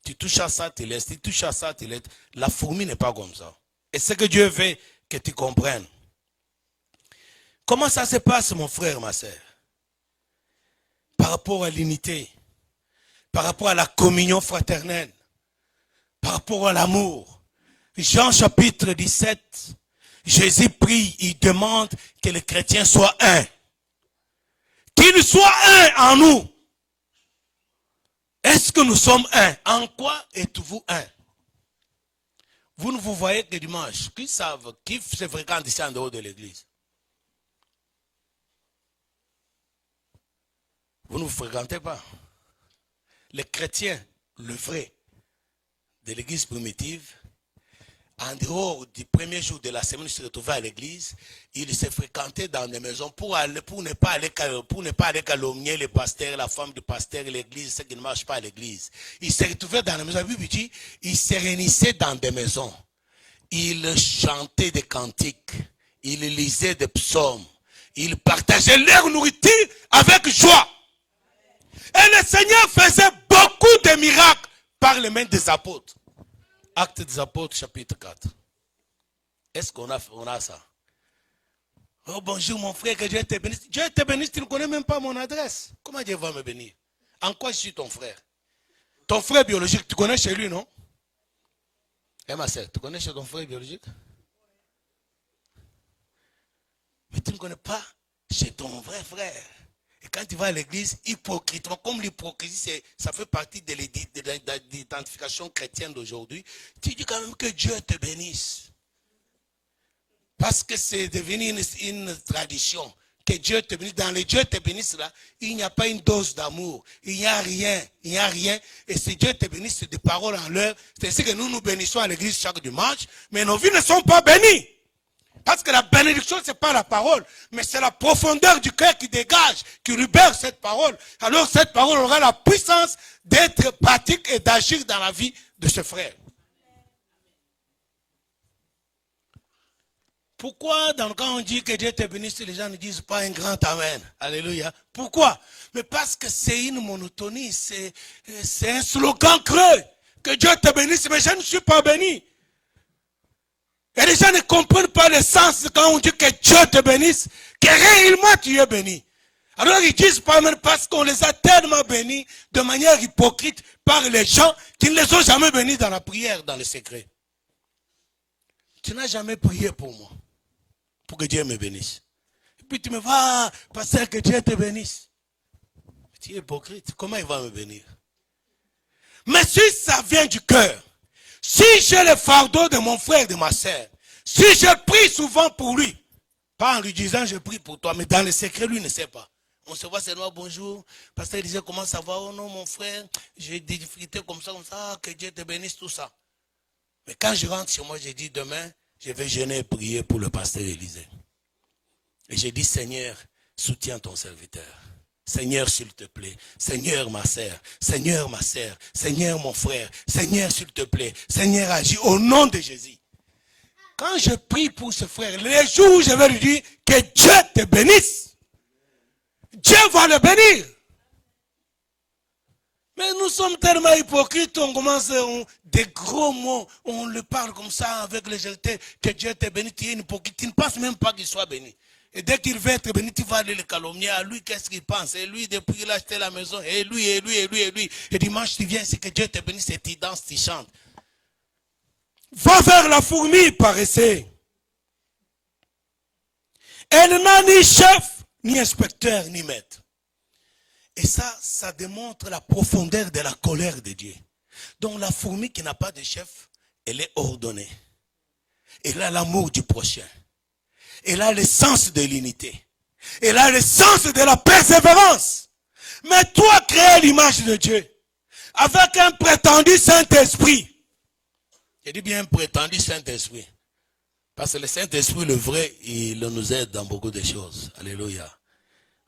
Tu touches à ça, tu laisses. Tu touches à ça, tu laisses. La fourmi n'est pas comme ça. Et ce que Dieu veut que tu comprennes. Comment ça se passe, mon frère, ma soeur? Par rapport à l'unité, par rapport à la communion fraternelle, par rapport à l'amour. Jean chapitre 17, Jésus prie, il demande que les chrétiens soient un. Qu'ils soient un en nous. Est-ce que nous sommes un? En quoi êtes-vous un? Vous ne vous voyez que dimanche. Qui savent, qui se fréquente ici en dehors de l'église? Vous ne vous fréquentez pas. Les chrétiens, le vrai, de l'église primitive, en dehors du premier jour de la semaine, ils se retrouvaient à l'église, ils se fréquentaient dans des maisons pour ne pas aller calomnier les pasteurs, la femme du pasteur, l'église, ceux qui ne marchent pas à l'église. Ils se retrouvaient dans des maisons. La Bible dit, ils se réunissaient dans des maisons. Ils chantaient des cantiques. Ils lisaient des psaumes. Ils partageaient leur nourriture avec joie. Et le Seigneur faisait beaucoup de miracles par les mains des apôtres. Actes des apôtres, chapitre 4. Est-ce qu'on a ça? Oh bonjour mon frère, que Dieu te bénisse. Dieu te bénisse, tu ne connais même pas mon adresse. Comment Dieu va me bénir? En quoi je suis ton frère? Ton frère biologique, tu connais chez lui, non? Eh ma soeur, tu connais chez ton frère biologique? Mais tu ne connais pas chez ton vrai frère. Et quand tu vas à l'église, hypocritement, comme l'hypocrisie, ça fait partie de l'identification chrétienne d'aujourd'hui, tu dis quand même que Dieu te bénisse. Parce que c'est devenu une tradition. Que Dieu te bénisse. Dans les Dieu te bénisse là, il n'y a pas une dose d'amour. Il n'y a rien. Il n'y a rien. Et si Dieu te bénisse, c'est des paroles en l'heure. C'est ce que nous nous bénissons à l'église chaque dimanche. Mais nos vies ne sont pas bénies. Parce que la bénédiction, ce n'est pas la parole, mais c'est la profondeur du cœur qui dégage, qui libère cette parole. Alors cette parole aura la puissance d'être pratique et d'agir dans la vie de ce frère. Pourquoi quand on dit que Dieu te bénisse, les gens ne disent pas un grand amen? Alléluia. Pourquoi? Mais parce que c'est une monotonie, c'est un slogan creux. Que Dieu te bénisse, mais je ne suis pas béni. Et les gens ne comprennent pas le sens quand on dit que Dieu te bénisse, que réellement tu es béni. Alors ils disent pas même parce qu'on les a tellement bénis de manière hypocrite par les gens qui ne les ont jamais bénis dans la prière, dans le secret. Tu n'as jamais prié pour moi, pour que Dieu me bénisse. Et puis tu me vas, pasteur, que Dieu te bénisse. Tu es hypocrite, comment il va me bénir? Mais si ça vient du cœur, si j'ai le fardeau de mon frère, de ma sœur, si je prie souvent pour lui, pas en lui disant je prie pour toi, mais dans le secret, lui ne sait pas. On se voit seulement bonjour, pasteur disait comment ça va, oh non mon frère, j'ai des difficultés comme ça, que Dieu te bénisse, tout ça. Mais quand je rentre chez moi, je dis demain, je vais jeûner et prier pour le pasteur Élisée. Et je dis Seigneur, soutiens ton serviteur. Seigneur, s'il te plaît. Seigneur, ma sœur. Seigneur, ma sœur. Seigneur, mon frère. Seigneur, s'il te plaît. Seigneur, agis au nom de Jésus. Quand je prie pour ce frère, les jours où je vais lui dire que Dieu te bénisse, Dieu va le bénir. Mais nous sommes tellement hypocrites, on commence des gros mots, on le parle comme ça avec légèreté, que Dieu te bénisse, tu es une hypocrite, tu ne penses même pas qu'il soit béni. Et dès qu'il veut être béni, tu vas aller le calomnier. À lui, qu'est-ce qu'il pense? Et lui, depuis qu'il a acheté la maison, et lui. Et dimanche, tu viens, c'est que Dieu te bénisse et tu danses, tu chantes. Va vers la fourmi, paresseux. Elle n'a ni chef, ni inspecteur, ni maître. Et ça démontre la profondeur de la colère de Dieu. Donc la fourmi qui n'a pas de chef, elle est ordonnée. Elle a l'amour du prochain. Elle a le sens de l'unité. Elle a le sens de la persévérance. Mais toi, créé l'image de Dieu, avec un prétendu Saint-Esprit. Je dis bien un prétendu Saint-Esprit. Parce que le Saint-Esprit, le vrai, il nous aide dans beaucoup de choses. Alléluia.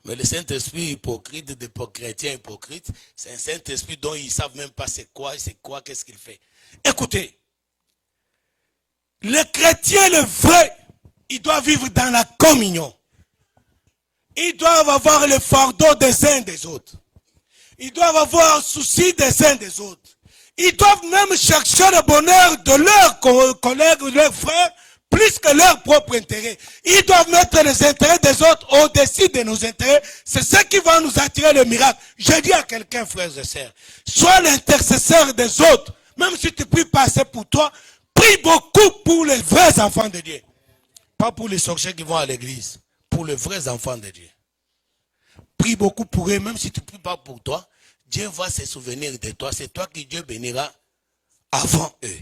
Mais le Saint-Esprit hypocrite, des chrétiens hypocrites, c'est un Saint-Esprit dont ils ne savent même pas c'est quoi, qu'est-ce qu'il fait. Écoutez, le chrétien, le vrai, il doit vivre dans la communion. Ils doivent avoir le fardeau des uns des autres. Ils doivent avoir le souci des uns des autres. Ils doivent même chercher le bonheur de leurs collègues, de leurs frères, plus que leur propre intérêt. Ils doivent mettre les intérêts des autres au-dessus de nos intérêts. C'est ce qui va nous attirer le miracle. Je dis à quelqu'un, frères et sœurs, sois l'intercesseur des autres. Même si tu pries pas assez pour toi, prie beaucoup pour les vrais enfants de Dieu. Pas pour les sorciers qui vont à l'église. Pour les vrais enfants de Dieu. Prie beaucoup pour eux, même si tu ne pries pas pour toi. Dieu va se souvenir de toi. C'est toi qui Dieu bénira avant eux.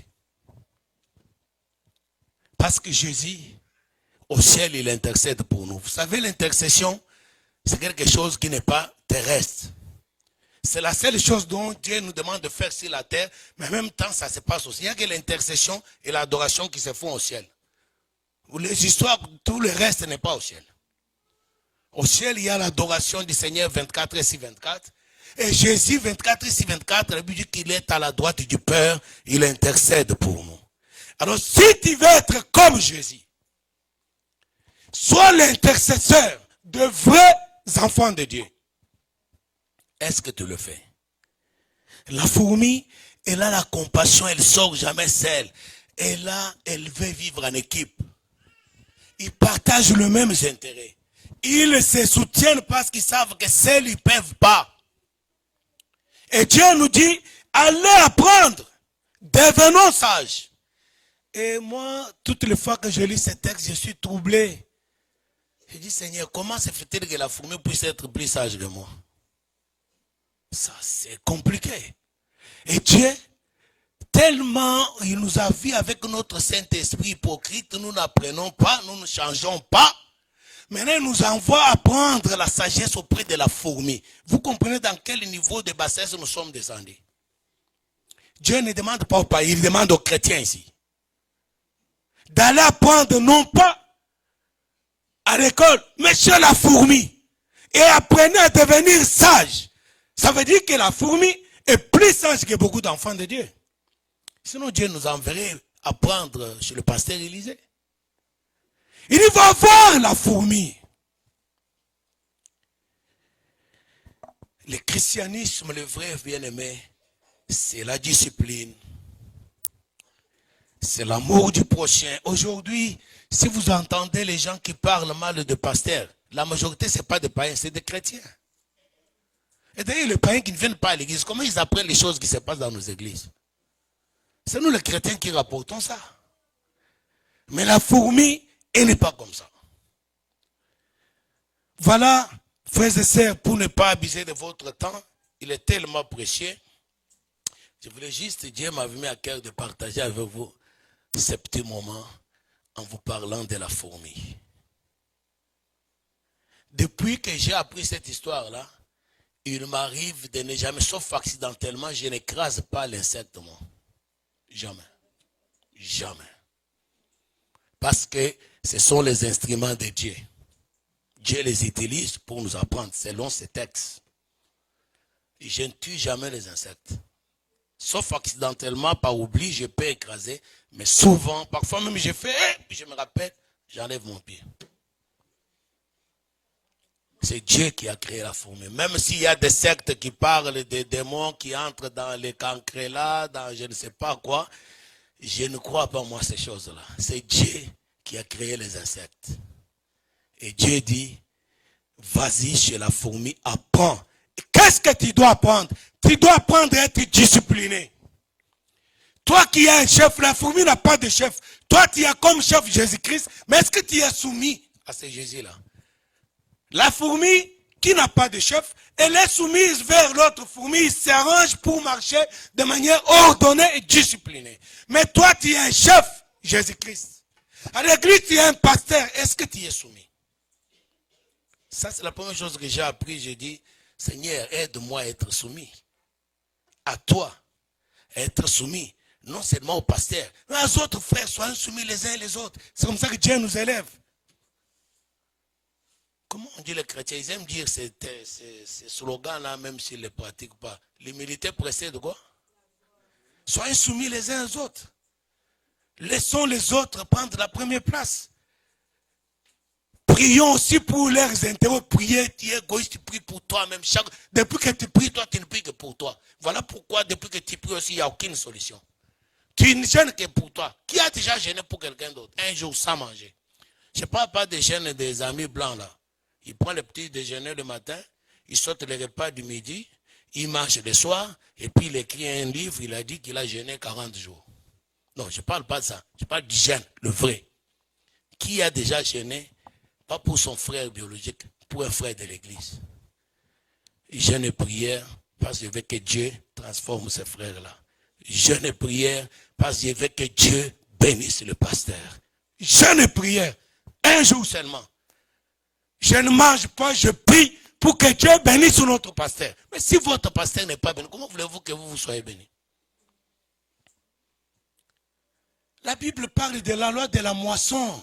Parce que Jésus, au ciel, il intercède pour nous. Vous savez, l'intercession, c'est quelque chose qui n'est pas terrestre. C'est la seule chose dont Dieu nous demande de faire sur la terre, mais en même temps, ça se passe aussi. Il n'y a que l'intercession et l'adoration qui se font au ciel. Les histoires, tout le reste n'est pas au ciel. Au ciel, il y a l'adoration du Seigneur 24/24. Et Jésus, 24/24, la Bible dit qu'il est à la droite du Père, il intercède pour nous. Alors, si tu veux être comme Jésus, sois l'intercesseur de vrais enfants de Dieu. Est-ce que tu le fais? La fourmi, elle a la compassion, elle ne sort jamais seule. Elle veut vivre en équipe. Ils partagent les mêmes intérêts. Ils se soutiennent parce qu'ils savent que seuls ils ne peuvent pas. Et Dieu nous dit, allez apprendre, devenons sages. Et moi, toutes les fois que je lis ce texte, je suis troublé. Je dis, Seigneur, comment se fait-il que la fourmi puisse être plus sage que moi? Ça, c'est compliqué. Et Dieu, tellement il nous a vu avec notre Saint-Esprit hypocrite, nous n'apprenons pas, nous ne changeons pas. Maintenant, il nous envoie apprendre la sagesse auprès de la fourmi. Vous comprenez dans quel niveau de bassesse nous sommes descendus? Dieu ne demande pas aux païens, il demande aux chrétiens ici. D'aller apprendre non pas à l'école, mais chez la fourmi. Et apprenez à devenir sage. Ça veut dire que la fourmi est plus sage que beaucoup d'enfants de Dieu. Sinon Dieu nous enverrait apprendre chez le pasteur Élisée. Il va voir la fourmi. Le christianisme, le vrai bien-aimé, c'est la discipline. C'est l'amour du prochain. Aujourd'hui, si vous entendez les gens qui parlent mal de pasteurs, la majorité, ce n'est pas des païens, c'est des chrétiens. Et d'ailleurs, les païens qui ne viennent pas à l'église, comment ils apprennent les choses qui se passent dans nos églises? C'est nous les chrétiens qui rapportons ça. Mais la fourmi, elle n'est pas comme ça. Voilà, frères et sœurs, pour ne pas abuser de votre temps, il est tellement précieux. Je voulais juste, Dieu m'avait mis à cœur de partager avec vous ce petit moment en vous parlant de la fourmi. Depuis que j'ai appris cette histoire-là, il m'arrive de ne jamais, sauf accidentellement, je n'écrase pas l'insecte, moi. Jamais. Jamais. Parce que ce sont les instruments de Dieu. Dieu les utilise pour nous apprendre selon ses textes. Je ne tue jamais les insectes. Sauf accidentellement, par oubli, je peux écraser. Mais souvent, parfois même je fais, puis je me rappelle, j'enlève mon pied. C'est Dieu qui a créé la fourmi. Même s'il y a des sectes qui parlent des démons qui entrent dans les cancrets là, dans je ne sais pas quoi, je ne crois pas moi ces choses-là. C'est Dieu qui a créé les insectes. Et Dieu dit, vas-y chez la fourmi, apprends. Qu'est-ce que tu dois apprendre? Tu dois apprendre à être discipliné. Toi qui es un chef, la fourmi n'a pas de chef. Toi tu as comme chef Jésus-Christ, mais est-ce que tu es soumis à ce Jésus-là? La fourmi qui n'a pas de chef, elle est soumise vers l'autre fourmi, il s'arrange pour marcher de manière ordonnée et disciplinée. Mais toi tu es un chef, Jésus-Christ. À l'église tu es un pasteur, est-ce que tu es soumis? Ça c'est la première chose que j'ai appris, j'ai dit, Seigneur, aide-moi à être soumis. À toi, à être soumis. Non seulement au pasteur, mais aux autres frères, soyons soumis les uns les autres. C'est comme ça que Dieu nous élève. Comment on dit les chrétiens? Ils aiment dire ces slogans-là, même s'ils ne les pratiquent pas. L'humilité précède quoi? Soyez soumis les uns aux autres. Laissons les autres prendre la première place. Prions aussi pour leurs intérêts. Priez, tu es égoïste, tu pries pour toi-même. Depuis que tu pries, toi, tu ne pries que pour toi. Voilà pourquoi, depuis que tu pries aussi, il n'y a aucune solution. Tu ne gênes que pour toi. Qui a déjà gêné pour quelqu'un d'autre? Un jour sans manger. Je ne parle pas des gênes des amis blancs là. Il prend le petit déjeuner le matin, il saute les repas du midi, il mange le soir, et puis il écrit un livre, il a dit qu'il a gêné 40 jours. Non, je ne parle pas de ça. Je parle du gêne, le vrai. Qui a déjà gêné? Pas pour son frère biologique, pour un frère de l'église. Jeûne et prière, parce que je veux que Dieu transforme ces frères-là. Jeûne et prière, parce que je veux que Dieu bénisse le pasteur. Jeûne et prière, un jour seulement. Je ne mange pas, je prie pour que Dieu bénisse notre pasteur. Mais si votre pasteur n'est pas béni, comment voulez-vous que vous soyez béni? La Bible parle de la loi de la moisson.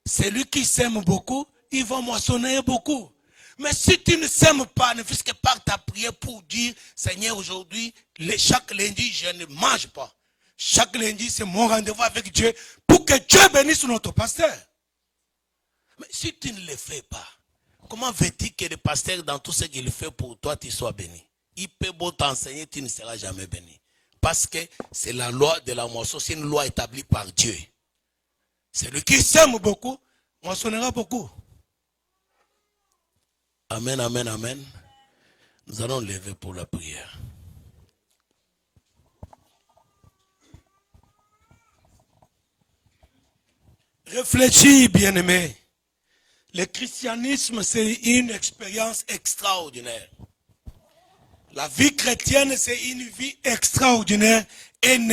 Celui qui sème beaucoup, il va moissonner beaucoup. Mais si tu ne sèmes pas, ne fût-ce que par ta prière pour dire, Seigneur, aujourd'hui, chaque lundi, je ne mange pas. Chaque lundi, c'est mon rendez-vous avec Dieu pour que Dieu bénisse notre pasteur. Mais si tu ne le fais pas, comment veux-tu que le pasteur, dans tout ce qu'il fait pour toi, tu sois béni? Il peut beau t'enseigner, tu ne seras jamais béni. Parce que c'est la loi de la moisson, c'est une loi établie par Dieu. Celui qui sème beaucoup, moissonnera beaucoup. Amen, amen, amen. Nous allons lever pour la prière. Réfléchis, bien-aimé. Le christianisme, c'est une expérience extraordinaire. La vie chrétienne, c'est une vie extraordinaire. Elle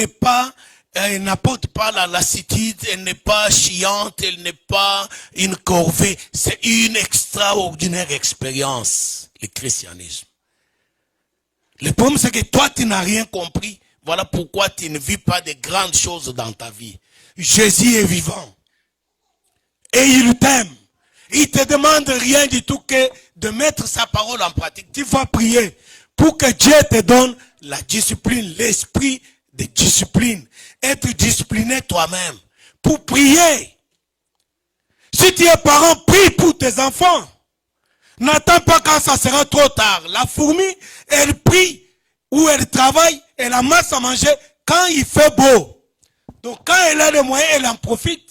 n'apporte pas la lassitude, elle n'est pas chiante, elle n'est pas une corvée. C'est une extraordinaire expérience, le christianisme. Le problème, c'est que toi, tu n'as rien compris. Voilà pourquoi tu ne vis pas de grandes choses dans ta vie. Jésus est vivant. Et il t'aime. Il te demande rien du tout que de mettre sa parole en pratique. Tu vas prier pour que Dieu te donne la discipline, l'esprit de discipline. Être discipliné toi-même. Pour prier. Si tu es parent, prie pour tes enfants. N'attends pas quand ça sera trop tard. La fourmi, elle prie ou elle travaille, elle amasse à manger quand il fait beau. Donc quand elle a les moyens, elle en profite.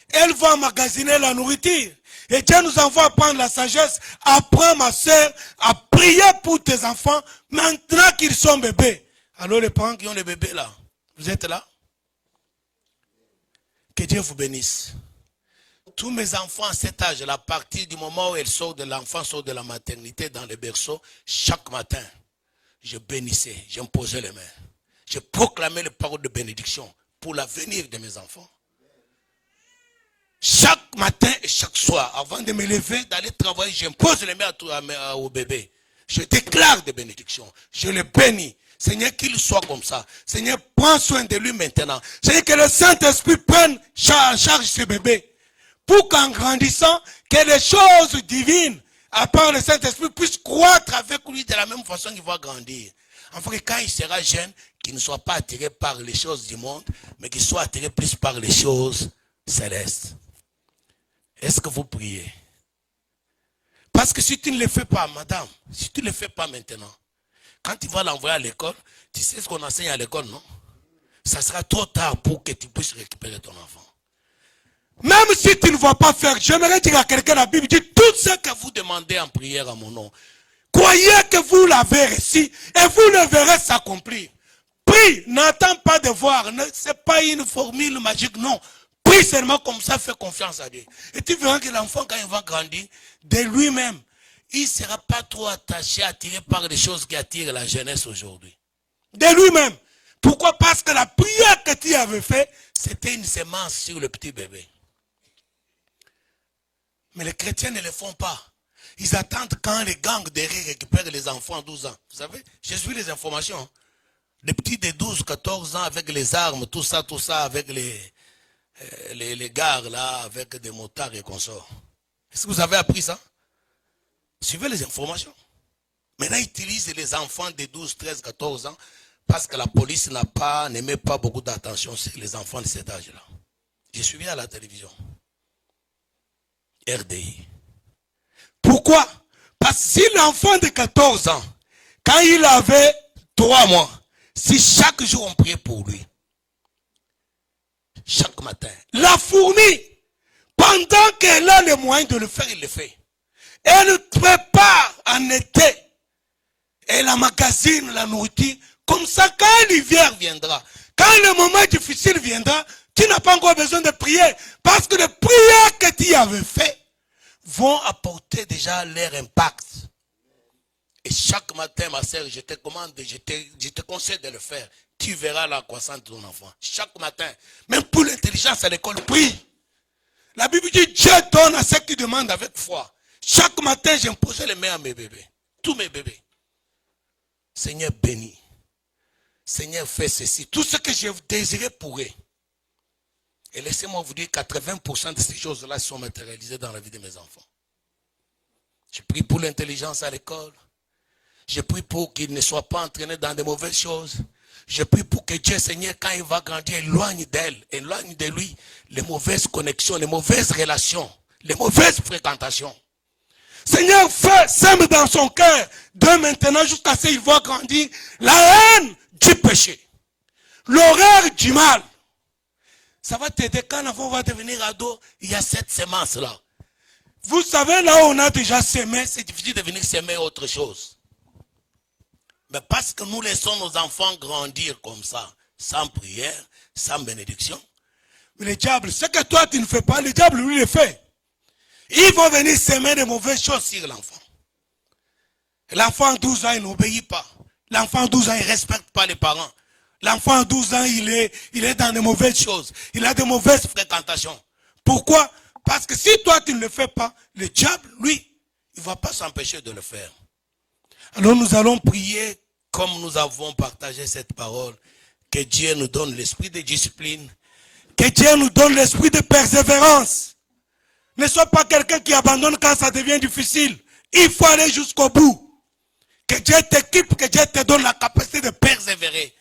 Elle va emmagasiner la nourriture. Et Dieu nous envoie prendre la sagesse. Apprends, ma soeur, à prier pour tes enfants maintenant qu'ils sont bébés. Alors les parents qui ont les bébés là, vous êtes là? Que Dieu vous bénisse. Tous mes enfants à cet âge, à partir du moment où elles sortent de l'enfant, sortent de la maternité dans les berceaux, chaque matin, je bénissais, j'imposais les mains. Je proclamais les paroles de bénédiction pour l'avenir de mes enfants. Chaque matin et chaque soir, avant de me lever, d'aller travailler, j'impose les mains au bébé. Je déclare des bénédictions. Je le bénis. Seigneur, qu'il soit comme ça. Seigneur, prends soin de lui maintenant. Seigneur, que le Saint-Esprit prenne en charge ce bébé. Pour qu'en grandissant, que les choses divines, à part le Saint-Esprit, puissent croître avec lui de la même façon qu'il va grandir. Enfin, quand il sera jeune, qu'il ne soit pas attiré par les choses du monde, mais qu'il soit attiré plus par les choses célestes. Est-ce que vous priez? Parce que si tu ne le fais pas, madame, si tu ne le fais pas maintenant, quand tu vas l'envoyer à l'école, tu sais ce qu'on enseigne à l'école, non? Ça sera trop tard pour que tu puisses récupérer ton enfant. Même si tu ne vas pas faire, j'aimerais dire à quelqu'un, la Bible dit, tout ce que vous demandez en prière à mon nom, croyez que vous l'avez reçu et vous le verrez s'accomplir. Prie, n'attends pas de voir, ce n'est pas une formule magique, non. Prie seulement comme ça, fais confiance à Dieu. Et tu verras que l'enfant, quand il va grandir, de lui-même, il ne sera pas trop attaché, attiré par les choses qui attirent la jeunesse aujourd'hui. De lui-même. Pourquoi? Parce que la prière que tu avais faite, c'était une semence sur le petit bébé. Mais les chrétiens ne le font pas. Ils attendent quand les gangs derrière récupèrent les enfants à 12 ans. Vous savez, j'ai suivi les informations. Les petits de 12, 14 ans avec les armes, tout ça, avec les gares là, avec des motards et consorts. Est-ce que vous avez appris ça? Suivez les informations. Maintenant, ils utilisent les enfants de 12, 13, 14 ans parce que la police n'aimait pas beaucoup d'attention sur les enfants de cet âge-là. J'ai suivi à la télévision. RDI. Pourquoi? Parce que si l'enfant de 14 ans, quand il avait 3 mois, si chaque jour on priait pour lui, chaque matin, la fourmi, pendant qu'elle a les moyens de le faire, il le fait. Elle prépare en été. Elle emmagasine la nourriture. Comme ça, quand l'hiver viendra, quand le moment difficile viendra, tu n'as pas encore besoin de prier. Parce que les prières que tu avais faites vont apporter déjà leur impact. Et chaque matin, ma sœur, je te commande, je te conseille de le faire. Tu verras la croissance de ton enfant. Chaque matin, même pour l'intelligence à l'école, prie. La Bible dit, Dieu donne à ceux qui demandent avec foi. Chaque matin, j'imposais les mains à mes bébés. Tous mes bébés. Seigneur, bénis. Seigneur, fais ceci. Tout ce que j'ai désiré pour eux. Et laissez-moi vous dire, 80% de ces choses-là sont matérialisées dans la vie de mes enfants. Je prie pour l'intelligence à l'école. Je prie pour qu'il ne soit pas entraîné dans de mauvaises choses. Je prie pour que Dieu, Seigneur, quand il va grandir, éloigne d'elle, éloigne de lui les mauvaises connexions, les mauvaises relations, les mauvaises fréquentations. Seigneur, sème dans son cœur, de maintenant jusqu'à ce qu'il va grandir, la haine du péché, l'horreur du mal. Ça va t'aider quand l'enfant va devenir ado, il y a cette semence-là. Vous savez, là où on a déjà semé, c'est difficile de venir semer autre chose. Mais parce que nous laissons nos enfants grandir comme ça, sans prière, sans bénédiction. Mais le diable, ce que toi tu ne fais pas, le diable lui le fait. Il va venir semer de mauvaises choses sur l'enfant. L'enfant à 12 ans, il n'obéit pas. L'enfant à 12 ans, il ne respecte pas les parents. L'enfant à 12 ans, il est dans de mauvaises choses. Il a de mauvaises fréquentations. Pourquoi? Parce que si toi tu ne le fais pas, le diable, lui, il ne va pas s'empêcher de le faire. Alors nous allons prier comme nous avons partagé cette parole. Que Dieu nous donne l'esprit de discipline. Que Dieu nous donne l'esprit de persévérance. Ne sois pas quelqu'un qui abandonne quand ça devient difficile. Il faut aller jusqu'au bout. Que Dieu t'équipe, que Dieu te donne la capacité de persévérer.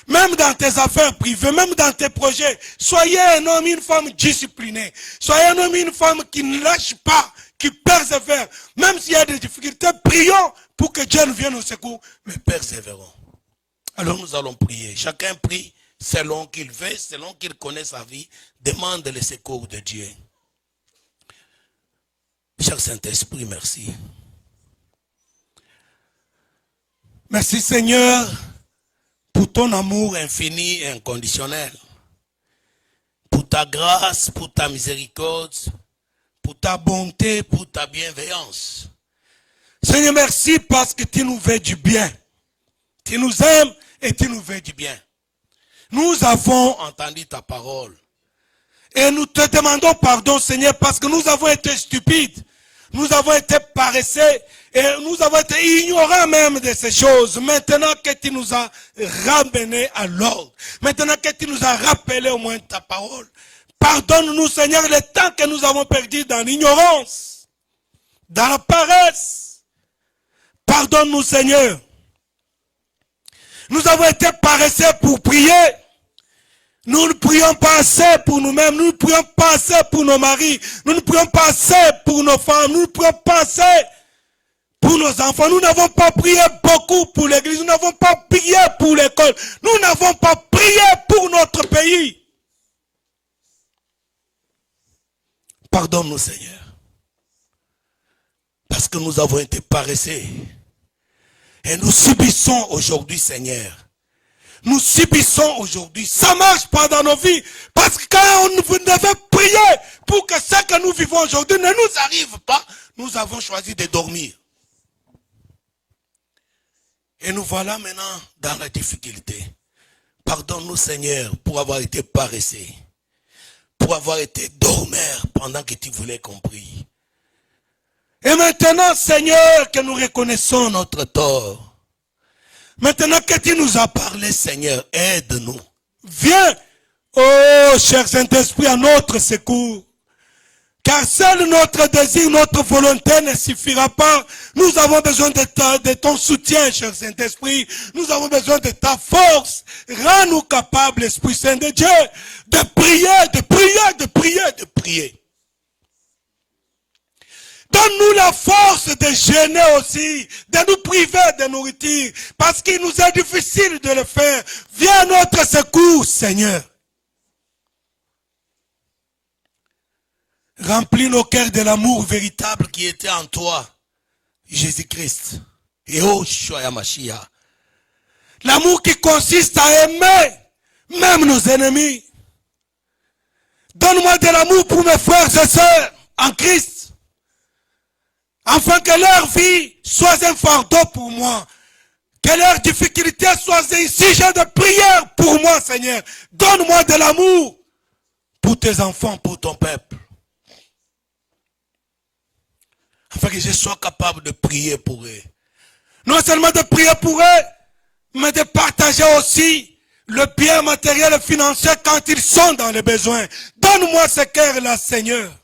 Même dans tes affaires privées, même dans tes projets. Soyez un homme, une femme disciplinée. Soyez un homme, une femme qui ne lâche pas, qui persévère. Même s'il y a des difficultés, prions pour que Dieu nous vienne au secours. Mais persévérons. Alors nous allons prier. Chacun prie selon qu'il veut, selon qu'il connaît sa vie. Demande le secours de Dieu. Cher Saint-Esprit, merci. Merci Seigneur pour ton amour infini et inconditionnel. Pour ta grâce, pour ta miséricorde, pour ta bonté, pour ta bienveillance. Seigneur, merci parce que tu nous veux du bien. Tu nous aimes et tu nous veux du bien. Nous avons entendu ta parole. Et nous te demandons pardon, Seigneur, parce que nous avons été stupides. Nous avons été paresseux. Et nous avons été ignorants même de ces choses. Maintenant que tu nous as ramenés à l'ordre. Maintenant que tu nous as rappelé au moins ta parole. Pardonne-nous, Seigneur, le temps que nous avons perdu dans l'ignorance. Dans la paresse. Pardonne-nous, Seigneur. Nous avons été paresseux pour prier. Nous ne prions pas assez pour nous-mêmes. Nous ne prions pas assez pour nos maris. Nous ne prions pas assez pour nos femmes. Nous ne prions pas assez pour nos enfants. Nous n'avons pas prié beaucoup pour l'église. Nous n'avons pas prié pour l'école. Nous n'avons pas prié pour notre pays. Pardonne-nous, Seigneur. Parce que nous avons été paresseux. Et nous subissons aujourd'hui, Seigneur. Nous subissons aujourd'hui. Ça ne marche pas dans nos vies. Parce que quand on devait prier pour que ce que nous vivons aujourd'hui ne nous arrive pas, nous avons choisi de dormir. Et nous voilà maintenant dans la difficulté. Pardonne-nous, Seigneur, pour avoir été paresseux. Pour avoir été dormeur pendant que tu voulais qu'on prie. Et maintenant, Seigneur, que nous reconnaissons notre tort. Maintenant que tu nous as parlé, Seigneur, aide-nous. Viens, oh cher Saint-Esprit, à notre secours. Car seul notre désir, notre volonté ne suffira pas. Nous avons besoin de ton soutien, cher Saint-Esprit. Nous avons besoin de ta force. Rends-nous capables, Esprit Saint de Dieu, de prier, de prier, de prier, de prier. Donne-nous la force de jeûner aussi, de nous priver de nourriture, parce qu'il nous est difficile de le faire. Viens à notre secours, Seigneur. Remplis nos cœurs de l'amour véritable qui était en toi, Jésus-Christ. Et oh, Shoya Mashiach. L'amour qui consiste à aimer même nos ennemis. Donne-moi de l'amour pour mes frères et sœurs en Christ. Afin que leur vie soit un fardeau pour moi. Que leur difficulté soit un sujet de prière pour moi, Seigneur. Donne-moi de l'amour pour tes enfants, pour ton peuple. Afin que je sois capable de prier pour eux. Non seulement de prier pour eux, mais de partager aussi le bien matériel et financier quand ils sont dans les besoins. Donne-moi ce cœur-là, Seigneur.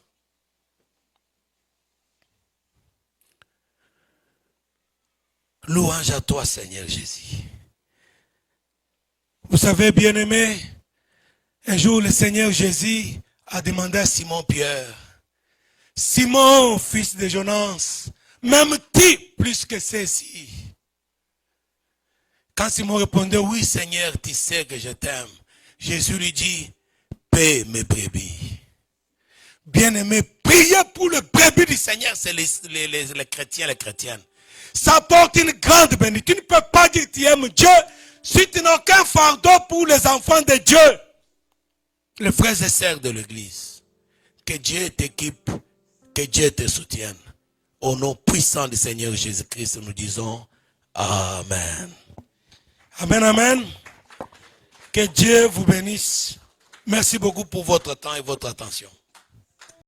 Louange à toi, Seigneur Jésus. Vous savez, bien-aimé, un jour le Seigneur Jésus a demandé à Simon-Pierre, Simon, fils de Jonas, m'aimes-tu plus que ceci? Quand Simon répondait, oui Seigneur, tu sais que je t'aime, Jésus lui dit, paie mes brebis. Bien-aimé, priez pour le brebis du Seigneur, c'est les chrétiens, les chrétiennes. Ça apporte une grande bénédiction. Tu ne peux pas dire que tu aimes Dieu si tu n'as aucun fardeau pour les enfants de Dieu. Les frères et sœurs de l'église, que Dieu t'équipe, que Dieu te soutienne. Au nom puissant du Seigneur Jésus-Christ, nous disons Amen. Amen, amen. Que Dieu vous bénisse. Merci beaucoup pour votre temps et votre attention.